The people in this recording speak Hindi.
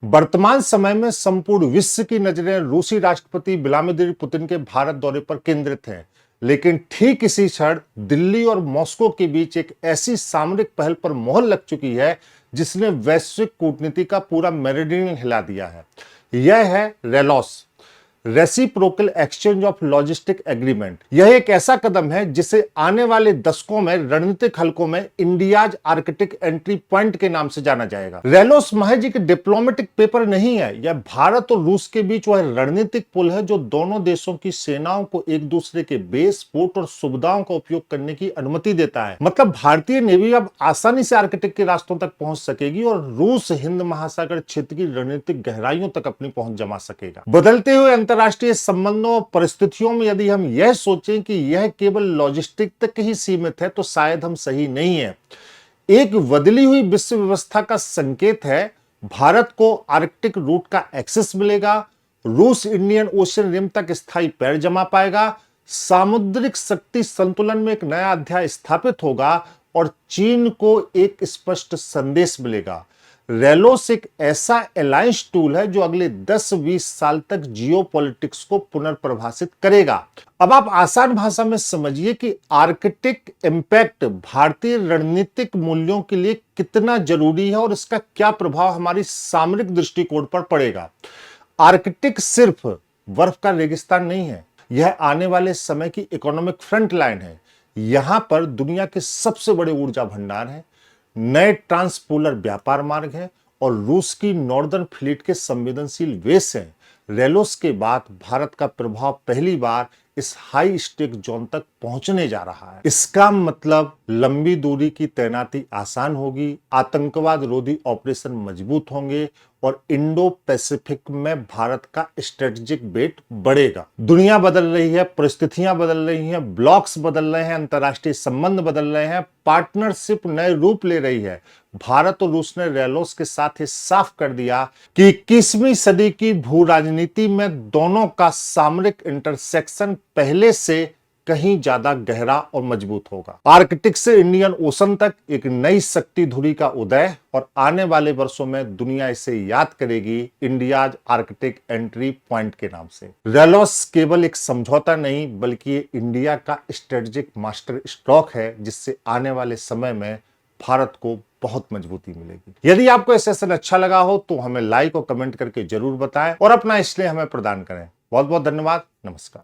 वर्तमान समय में संपूर्ण विश्व की नजरें रूसी राष्ट्रपति व्लादिमीर पुतिन के भारत दौरे पर केंद्रित हैं। लेकिन ठीक इसी क्षण दिल्ली और मॉस्को के बीच एक ऐसी सामरिक पहल पर मोहर लग चुकी है जिसने वैश्विक कूटनीति का पूरा मेरिडियन हिला दिया है। यह है RELOS, reciprocal exchange of logistic agreement. यह एक ऐसा कदम है जिसे आने वाले दशकों में रणनीतिक हलकों में इंडियाज आर्कटिक एंट्री पॉइंट के नाम से जाना जाएगा। रेलोस महज एक डिप्लोमेटिक पेपर नहीं है, यह भारत और रूस के बीच वह रणनीतिक पुल है जो दोनों देशों की सेनाओं को एक दूसरे के बेस, पोर्ट और सुविधाओं का उपयोग करने की अनुमति देता है। मतलब भारतीय नेवी अब आसानी से आर्कटिक के रास्तों तक पहुंच सकेगी और रूस हिंद महासागर क्षेत्र की रणनीतिक गहराइयों तक अपनी पहुंच जमा सकेगा। बदलते हुए अंतरराष्ट्रीय संबंधों और परिस्थितियों में यदि हम यह सोचें कि यह केवल लॉजिस्टिक तक ही सीमित है तो शायद हम सही नहीं है। एक बदली हुई विश्व व्यवस्था का संकेत है। भारत को आर्कटिक रूट का एक्सेस मिलेगा, रूस इंडियन ओशियन रिम तक स्थायी पैर जमा पाएगा, सामुद्रिक शक्ति संतुलन में एक नया अध्याय स्थापित होगा और चीन को एक स्पष्ट संदेश मिलेगा। रेलोस एक ऐसा अलायंस टूल है जो अगले 10-20 साल तक जियोपॉलिटिक्स को पुनर्परिभाषित करेगा। अब आप आसान भाषा में समझिए कि आर्कटिक इंपैक्ट भारतीय रणनीतिक मूल्यों के लिए कितना जरूरी है और इसका क्या प्रभाव हमारी सामरिक दृष्टिकोण पर पड़ेगा। आर्कटिक सिर्फ बर्फ का रेगिस्तान नहीं है, यह आने वाले समय की इकोनॉमिक फ्रंट लाइन है। यहां पर दुनिया के सबसे बड़े ऊर्जा भंडार हैं, नए ट्रांसपोलर व्यापार मार्ग हैं और रूस की नॉर्दर्न फ्लीट के संवेदनशील वेस हैं। रेलोस के बाद भारत का प्रभाव पहली बार इस हाई स्टेक जोन तक पहुंचने जा रहा है। इसका मतलब लंबी दूरी की तैनाती आसान होगी, आतंकवाद रोधी ऑपरेशन मजबूत होंगे और इंडो पैसिफिक में भारत का स्ट्रेटेजिक वेट बढ़ेगा। दुनिया बदल रही है, परिस्थितियां बदल रही हैं, ब्लॉक्स बदल रहे हैं, अंतरराष्ट्रीय संबंध बदल रहे हैं, पार्टनरशिप नए रूप ले रही है। भारत और रूस ने रेलोस के साथ ये साफ कर दिया कि 21वीं सदी की भू राजनीति में दोनों का सामरिक इंटरसेक्शन पहले से कहीं ज्यादा गहरा और मजबूत होगा। आर्कटिक से इंडियन ओशन तक एक नई शक्ति धुरी का उदय और आने वाले वर्षों में दुनिया इसे याद करेगी इंडियाज आर्कटिक एंट्री पॉइंट के नाम से। रेलोस केवल एक समझौता नहीं बल्कि ये इंडिया का स्ट्रेटेजिक मास्टर स्ट्रोक है जिससे आने वाले समय में भारत को बहुत मजबूती मिलेगी। यदि आपको ये सेशन अच्छा लगा हो तो हमें लाइक और कमेंट करके जरूर बताएं और अपना स्नेह हमें प्रदान करें। बहुत बहुत धन्यवाद। नमस्कार।